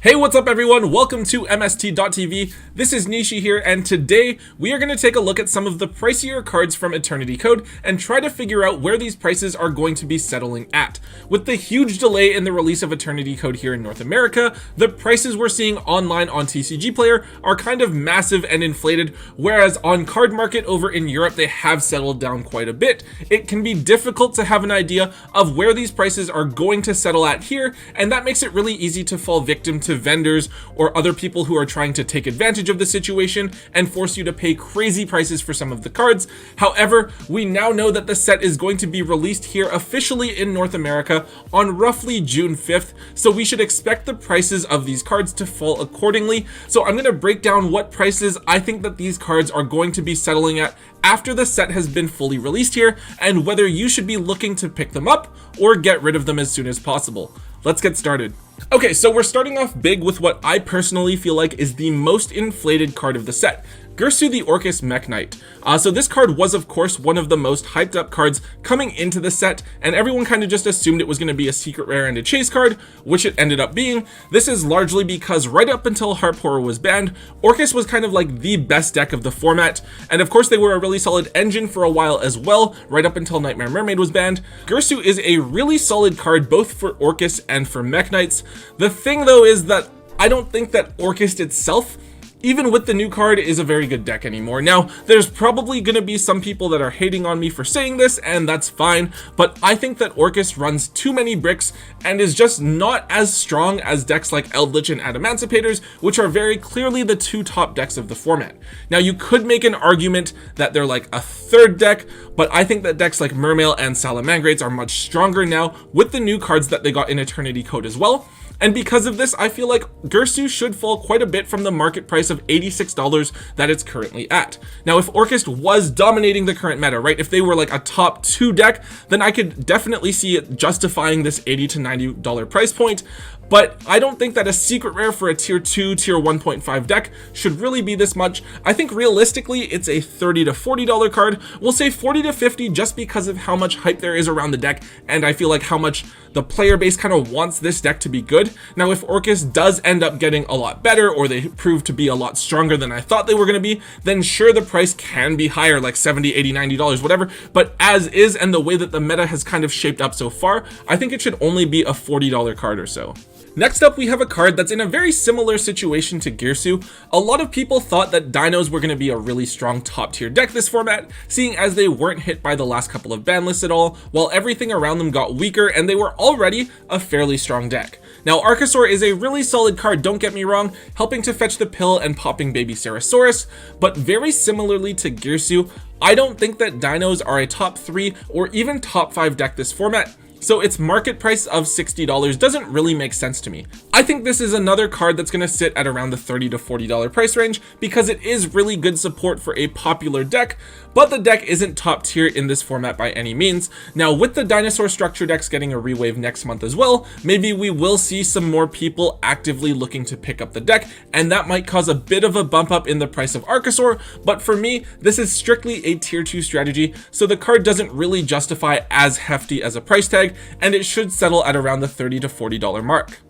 Hey, what's up everyone? Welcome to MST.TV. This is Nishi here, and today we are going to take a look at some of the pricier cards from Eternity Code and try to figure out where these prices are going to be settling at. With the huge delay in the release of Eternity Code here in North America, the prices we're seeing online on TCG Player are kind of massive and inflated, whereas on Card Market over in Europe they have settled down quite a bit. It can be difficult to have an idea of where these prices are going to settle at here, and that makes it really easy to fall victim to vendors or other people who are trying to take advantage of the situation and force you to pay crazy prices for some of the cards. However, we now know that the set is going to be released here officially in North America on roughly June 5th, so we should expect the prices of these cards to fall accordingly. So I'm going to break down what prices I think that these cards are going to be settling at after the set has been fully released here, and whether you should be looking to pick them up or get rid of them as soon as possible. Let's get started. Okay, so we're starting off big with what I personally feel like is the most inflated card of the set, Girsu the Orcus Mech Knight. So this card was of course one of the most hyped up cards coming into the set, and everyone kind of just assumed it was going to be a secret rare and a chase card, which it ended up being. This is largely because right up until Harp Horror was banned, Orcus was kind of like the best deck of the format, and of course they were a really solid engine for a while as well, right up until Nightmare Mermaid was banned. Girsu is a really solid card both for Orcus and for Mech Knights. The thing though is that I don't think that Orcus itself, even with the new card, is a very good deck anymore. Now, there's probably going to be some people that are hating on me for saying this, and that's fine, but I think that Orcus runs too many bricks and is just not as strong as decks like Eldritch and Adamancipators, which are very clearly the two top decks of the format. Now, you could make an argument that they're like a third deck, but I think that decks like Mermail and Salamangrates are much stronger now with the new cards that they got in Eternity Code as well. And because of this, I feel like Girsu should fall quite a bit from the market price of $86 that it's currently at. Now, if Orcus was dominating the current meta, right, if they were like a top 2 deck, then I could definitely see it justifying this $80 to $90 price point. But I don't think that a secret rare for a tier 2, tier 1.5 deck should really be this much. I think realistically it's a $30 to $40 card. We'll say $40 to $50 just because of how much hype there is around the deck, and I feel like how much the player base kind of wants this deck to be good. Now, if Orcus does end up getting a lot better, or they prove to be a lot stronger than I thought they were going to be, then sure, the price can be higher, like $70, $80, $90, whatever. But as is, and the way that the meta has kind of shaped up so far, I think it should only be a $40 card or so. Next up, we have a card that's in a very similar situation to Girsu. A lot of people thought that Dinos were going to be a really strong top tier deck this format, seeing as they weren't hit by the last couple of ban lists at all, while everything around them got weaker and they were already a fairly strong deck. Now, Archosaur is a really solid card, don't get me wrong, helping to fetch the pill and popping baby Ceresaurus, but very similarly to Girsu, I don't think that Dinos are a top 3 or even top 5 deck this format. So its market price of $60 doesn't really make sense to me. I think this is another card that's going to sit at around the $30 to $40 price range because it is really good support for a popular deck, but the deck isn't top tier in this format by any means. Now, with the dinosaur structure decks getting a rewave next month as well, maybe we will see some more people actively looking to pick up the deck, and that might cause a bit of a bump up in the price of Archosaur, but for me, this is strictly a tier 2 strategy, so the card doesn't really justify as hefty as a price tag, and it should settle at around the $30 to $40 mark.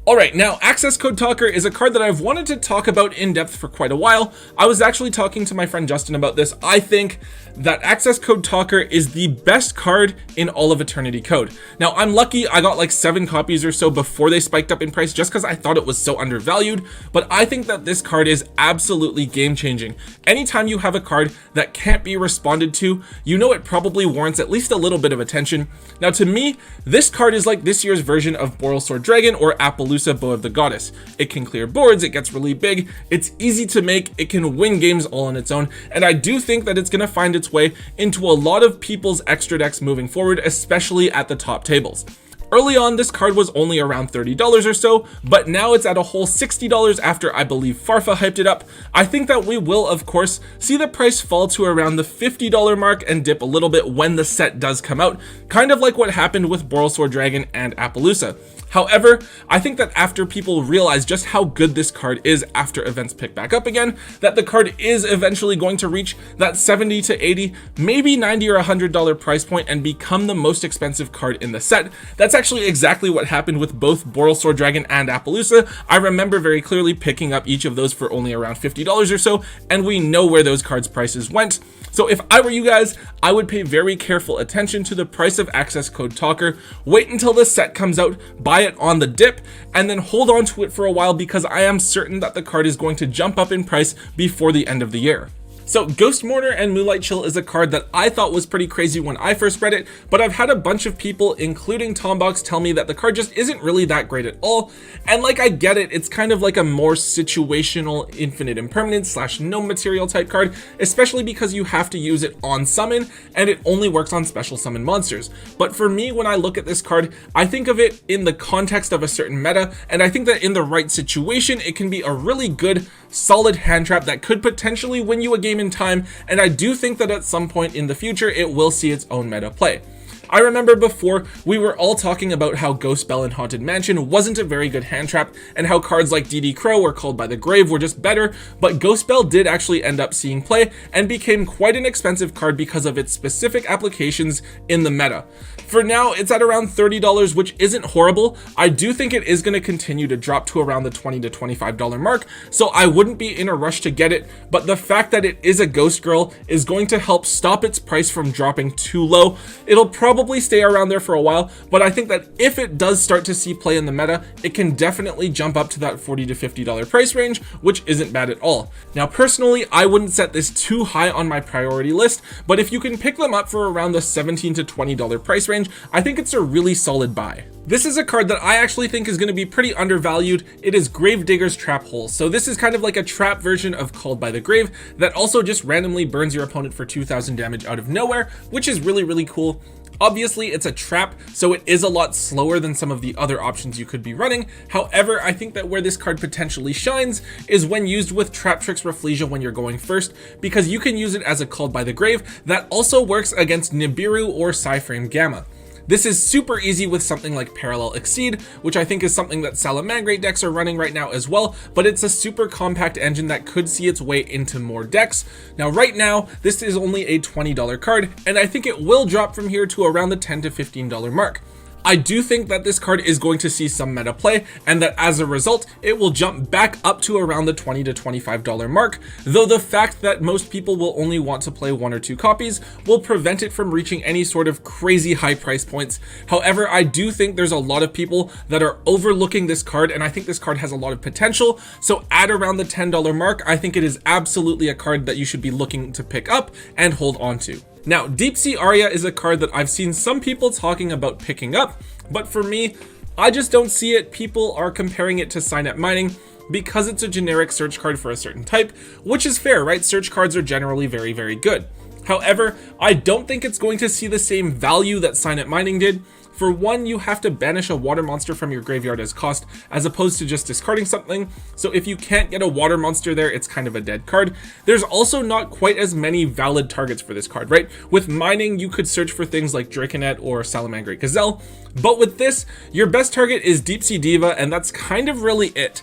Alright, now Access Code Talker is a card that I've wanted to talk about in depth for quite a while. I was actually talking to my friend Justin about this. I think that Access Code Talker is the best card in all of Eternity Code. Now, I'm lucky I got like 7 copies or so before they spiked up in price just because I thought it was so undervalued, but I think that this card is absolutely game changing. Anytime you have a card that can't be responded to, you know it probably warrants at least a little bit of attention. Now, to me, this card is like this year's version of Borrelsword Dragon or Appaloosa Bow of the Goddess. It can clear boards, it gets really big, it's easy to make, it can win games all on its own, and I do think that it's going to find its way into a lot of people's extra decks moving forward, especially at the top tables. Early on, this card was only around $30 or so, but now it's at a whole $60 after I believe Farfa hyped it up. I think that we will, of course, see the price fall to around the $50 mark and dip a little bit when the set does come out, kind of like what happened with Borrelsword Dragon and Appaloosa. However, I think that after people realize just how good this card is after events pick back up again, that the card is eventually going to reach that 70 to 80, maybe 90 or $100 price point and become the most expensive card in the set. That's actually exactly what happened with both Boral Sword Dragon and Appaloosa. I remember very clearly picking up each of those for only around $50 or so, and we know where those cards' prices went. So if I were you guys, I would pay very careful attention to the price of access code Talker, wait until the set comes out, buy it on the dip, and then hold on to it for a while because I am certain that the card is going to jump up in price before the end of the year. So Ghost Mortar and Moonlight Chill is a card that I thought was pretty crazy when I first read it, but I've had a bunch of people, including Tombox, tell me that the card just isn't really that great at all. And like, I get it, it's kind of like a more situational infinite impermanence / no material type card, especially because you have to use it on summon and it only works on special summon monsters. But for me, when I look at this card, I think of it in the context of a certain meta, and I think that in the right situation, it can be a really good, solid hand trap that could potentially win you a game in time, and I do think that at some point in the future it will see its own meta play. I remember before we were all talking about how Ghost Bell and Haunted Mansion wasn't a very good hand trap and how cards like DD Crow or Called by the Grave were just better, but Ghost Bell did actually end up seeing play and became quite an expensive card because of its specific applications in the meta. For now, it's at around $30, which isn't horrible. I do think it is going to continue to drop to around the $20 to $25 mark, so I wouldn't be in a rush to get it, but the fact that it is a Ghost Girl is going to help stop its price from dropping too low. It'll probably stay around there for a while, but I think that if it does start to see play in the meta, it can definitely jump up to that $40 to $50 price range, which isn't bad at all. Now, personally, I wouldn't set this too high on my priority list, but if you can pick them up for around the $17 to $20 price range, I think it's a really solid buy. This is a card that I actually think is going to be pretty undervalued. It is Gravedigger's Trap Hole. So this is kind of like a trap version of Called by the Grave that also just randomly burns your opponent for 2,000 damage out of nowhere, which is really, really cool. Obviously, it's a trap, so it is a lot slower than some of the other options you could be running. However, I think that where this card potentially shines is when used with Trap Tricks Rafflesia when you're going first, because you can use it as a Called by the Grave that also works against Nibiru or Psyframe Gamma. This is super easy with something like Parallel Exceed, which I think is something that Salamangreat decks are running right now as well, but it's a super compact engine that could see its way into more decks. Now, right now, this is only a $20 card, and I think it will drop from here to around the $10 to $15 mark. I do think that this card is going to see some meta play, and that as a result, it will jump back up to around the $20 to $25 mark, though the fact that most people will only want to play 1 or 2 copies will prevent it from reaching any sort of crazy high price points. However, I do think there's a lot of people that are overlooking this card, and I think this card has a lot of potential, so at around the $10 mark, I think it is absolutely a card that you should be looking to pick up and hold on to. Now, Sea Aria is a card that I've seen some people talking about picking up, but for me, I just don't see it. People are comparing it to Signet Mining because it's a generic search card for a certain type, which is fair, right? Search cards are generally very, very good. However, I don't think it's going to see the same value that Signet Mining did. For one, you have to banish a water monster from your graveyard as cost, as opposed to just discarding something, so if you can't get a water monster there, it's kind of a dead card. There's also not quite as many valid targets for this card, right? With Mining, you could search for things like Draconet or Salamangreat Gazelle, but with this, your best target is Deep-Sea Diva, and that's kind of really it.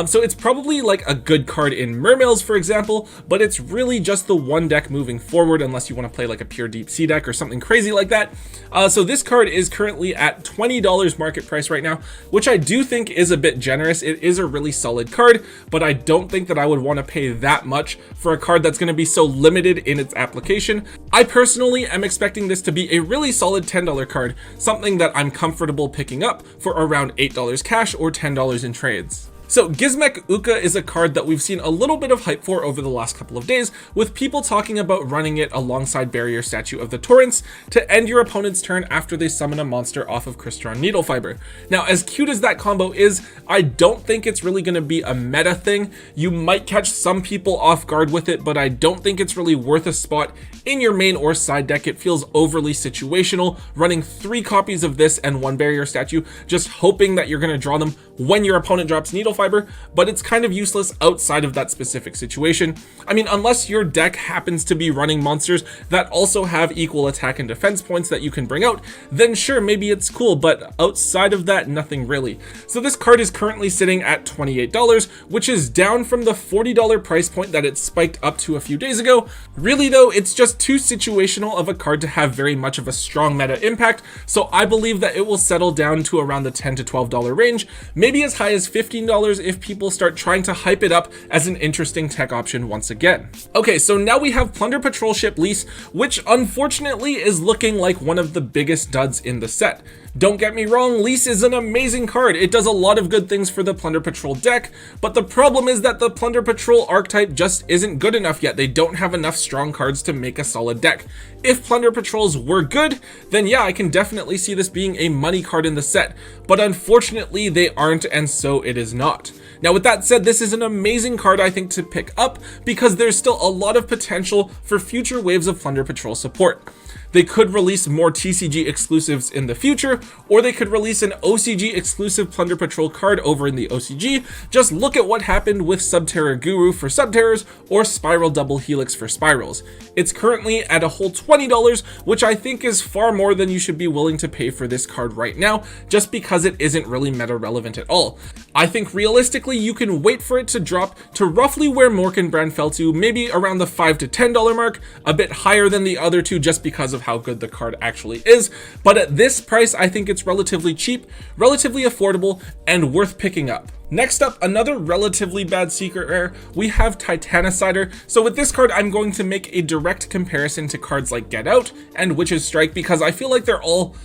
So it's probably like a good card in Mermails, for example, but it's really just the one deck moving forward, unless you want to play like a pure Deep Sea deck or something crazy like that. So this card is currently at $20 market price right now, which I do think is a bit generous. It is a really solid card, but I don't think that I would want to pay that much for a card that's going to be so limited in its application. I personally am expecting this to be a really solid $10 card, something that I'm comfortable picking up for around $8 cash or $10 in trades. So Gimmick Lucca is a card that we've seen a little bit of hype for over the last couple of days, with people talking about running it alongside Barrier Statue of the Torrents to end your opponent's turn after they summon a monster off of Crystron Needlefiber. Now, as cute as that combo is, I don't think it's really going to be a meta thing. You might catch some people off guard with it, but I don't think it's really worth a spot in your main or side deck. It feels overly situational. Running 3 copies of this and 1 Barrier Statue, just hoping that you're going to draw them, when your opponent drops Needle Fiber, but it's kind of useless outside of that specific situation. I mean, unless your deck happens to be running monsters that also have equal attack and defense points that you can bring out, then sure, maybe it's cool, but outside of that, nothing really. So this card is currently sitting at $28, which is down from the $40 price point that it spiked up to a few days ago. Really though, it's just too situational of a card to have very much of a strong meta impact, so I believe that it will settle down to around the $10 to $12 range, maybe as high as $15 if people start trying to hype it up as an interesting tech option once again. Okay, so now we have Plunder Patrol Ship Lease, which unfortunately is looking like one of the biggest duds in the set. Don't get me wrong, Lease is an amazing card. It does a lot of good things for the Plunder Patrol deck, but the problem is that the Plunder Patrol archetype just isn't good enough yet. They don't have enough strong cards to make a solid deck. If Plunder Patrols were good, then yeah, I can definitely see this being a money card in the set, but unfortunately they aren't, and so it is not. Now with that said, this is an amazing card I think to pick up because there's still a lot of potential for future waves of Plunder Patrol support. They could release more TCG exclusives in the future, or they could release an OCG exclusive Plunder Patrol card over in the OCG. Just look at what happened with Subterra Guru for Subterrors or Spiral Double Helix for Spirals. It's currently at a whole $20, which I think is far more than you should be willing to pay for this card right now, just because it isn't really meta relevant at all. I think realistically you can wait for it to drop to roughly where Morkenbrand fell to, maybe around the $5 to $10 mark, a bit higher than the other two just because of how good the card actually is, but at this price I think it's relatively cheap, relatively affordable, and worth picking up. Next up, another relatively bad secret rare, we have Titanus Cider. So with this card I'm going to make a direct comparison to cards like Get Out and Witch's Strike because I feel like they're all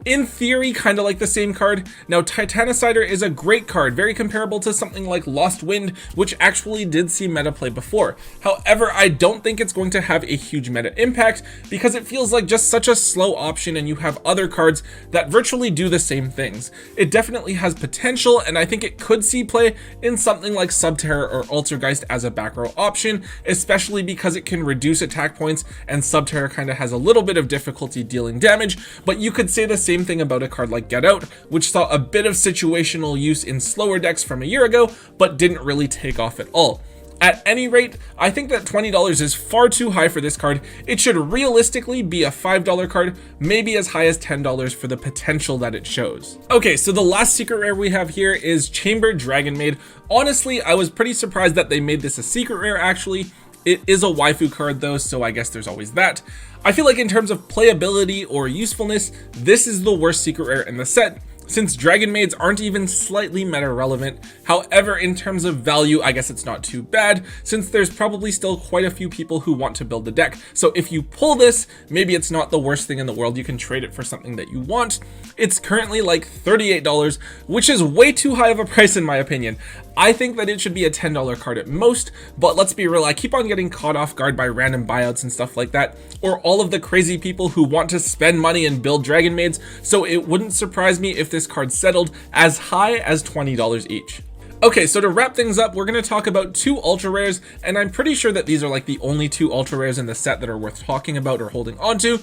in theory kind of like the same card. Now Titanus Cider is a great card, very comparable to something like Lost Wind, which actually did see meta play before. However, I don't think it's going to have a huge meta impact because it feels like just such a slow option and you have other cards that virtually do the same things. It definitely has potential and I think it could see play in something like Subterra or Altergeist as a back row option, especially because it can reduce attack points and Subterra kind of has a little bit of difficulty dealing damage, but you could say the same thing about a card like Get Out, which saw a bit of situational use in slower decks from a year ago, but didn't really take off at all. At any rate, I think that $20 is far too high for this card. It should realistically be a $5 card, maybe as high as $10 for the potential that it shows. Okay, so the last secret rare we have here is Chambered Dragon Maid. Honestly, I was pretty surprised that they made this a secret rare actually. It is a waifu card though, so I guess there's always that. I feel like in terms of playability or usefulness, this is the worst secret rare in the set, since Dragon Maids aren't even slightly meta relevant. However, in terms of value, I guess it's not too bad, since there's probably still quite a few people who want to build the deck. So if you pull this, maybe it's not the worst thing in the world. You can trade it for something that you want. It's currently like $38, which is way too high of a price in my opinion. I think that it should be a $10 card at most, but let's be real, I keep on getting caught off guard by random buyouts and stuff like that, or all of the crazy people who want to spend money and build Dragon Maids, so it wouldn't surprise me if this card settled as high as $20 each. Okay, so to wrap things up, we're going to talk about two ultra rares, and I'm pretty sure that these are like the only two ultra rares in the set that are worth talking about or holding on to.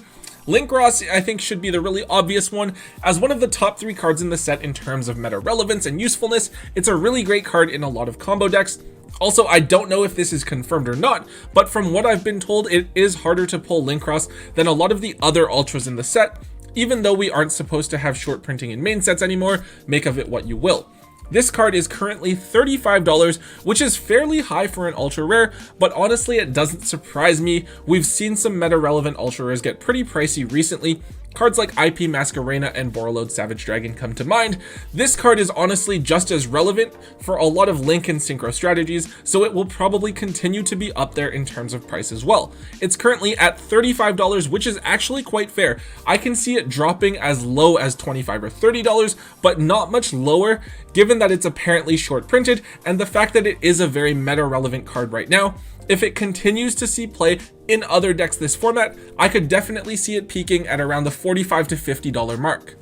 Linkross, I think, should be the really obvious one. As one of the top 3 cards in the set in terms of meta relevance and usefulness, it's a really great card in a lot of combo decks. Also, I don't know if this is confirmed or not, but from what I've been told, it is harder to pull Linkross than a lot of the other ultras in the set. Even though we aren't supposed to have short printing in main sets anymore, make of it what you will. This card is currently $35, which is fairly high for an ultra rare, but honestly it doesn't surprise me. We've seen some meta relevant ultra rares get pretty pricey recently. Cards like IP Masquerena and Borreload Savage Dragon come to mind. This card is honestly just as relevant for a lot of Link and Synchro strategies, so it will probably continue to be up there in terms of price as well. It's currently at $35, which is actually quite fair. I can see it dropping as low as $25 or $30, but not much lower, given that it's apparently short printed and the fact that it is a very meta relevant card right now. If it continues to see play in other decks this format, I could definitely see it peaking at around the $45 to $50 mark.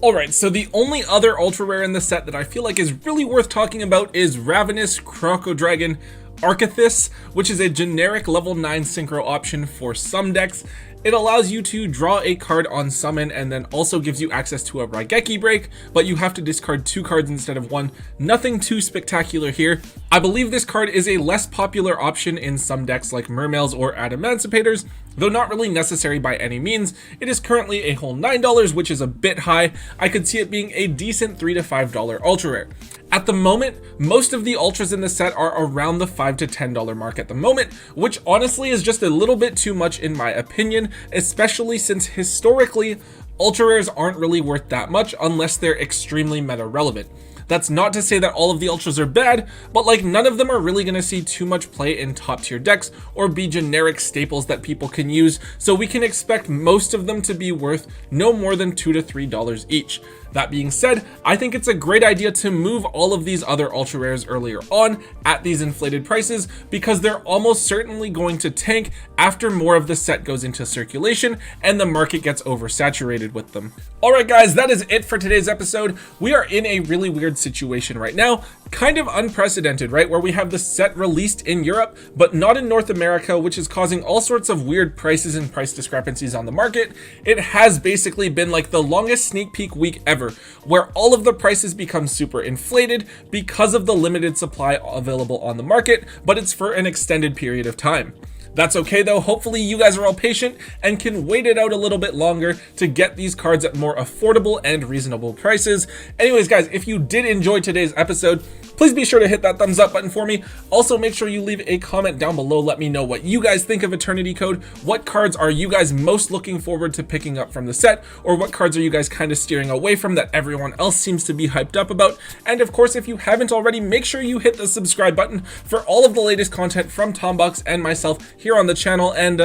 Alright, so the only other ultra rare in the set that I feel like is really worth talking about is Ravenous Croco Dragon. Archithis, which is a generic level 9 synchro option for some decks. It allows you to draw a card on summon and then also gives you access to a Raigeki break, but you have to discard 2 cards instead of 1. Nothing too spectacular here. I believe this card is a less popular option in some decks like Mermails or Adamantimators, though not really necessary by any means. It is currently a whole $9, which is a bit high. I could see it being a decent $3 to $5 ultra rare. At the moment, most of the ultras in the set are around the $5 to $10 mark at the moment, which honestly is just a little bit too much in my opinion, especially since historically, ultra rares aren't really worth that much unless they're extremely meta relevant. That's not to say that all of the ultras are bad, but like none of them are really going to see too much play in top tier decks or be generic staples that people can use, so we can expect most of them to be worth no more than $2 to $3 each. That being said, I think it's a great idea to move all of these other ultra rares earlier on at these inflated prices because they're almost certainly going to tank after more of the set goes into circulation and the market gets oversaturated with them. Alright guys, that is it for today's episode. We are in a really weird situation right now, kind of unprecedented, right? Where we have the set released in Europe, but not in North America, which is causing all sorts of weird prices and price discrepancies on the market. It has basically been like the longest sneak peek week ever, where all of the prices become super inflated because of the limited supply available on the market, but it's for an extended period of time. That's okay though, hopefully you guys are all patient and can wait it out a little bit longer to get these cards at more affordable and reasonable prices. Anyways guys, if you did enjoy today's episode, please be sure to hit that thumbs up button for me. Also make sure you leave a comment down below, let me know what you guys think of Eternity Code, what cards are you guys most looking forward to picking up from the set, or what cards are you guys kind of steering away from that everyone else seems to be hyped up about. And of course, if you haven't already, make sure you hit the subscribe button for all of the latest content from Tombox and myself here on the channel. And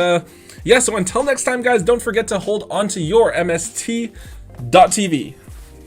yeah, so until next time guys, don't forget to hold on to your MST.TV.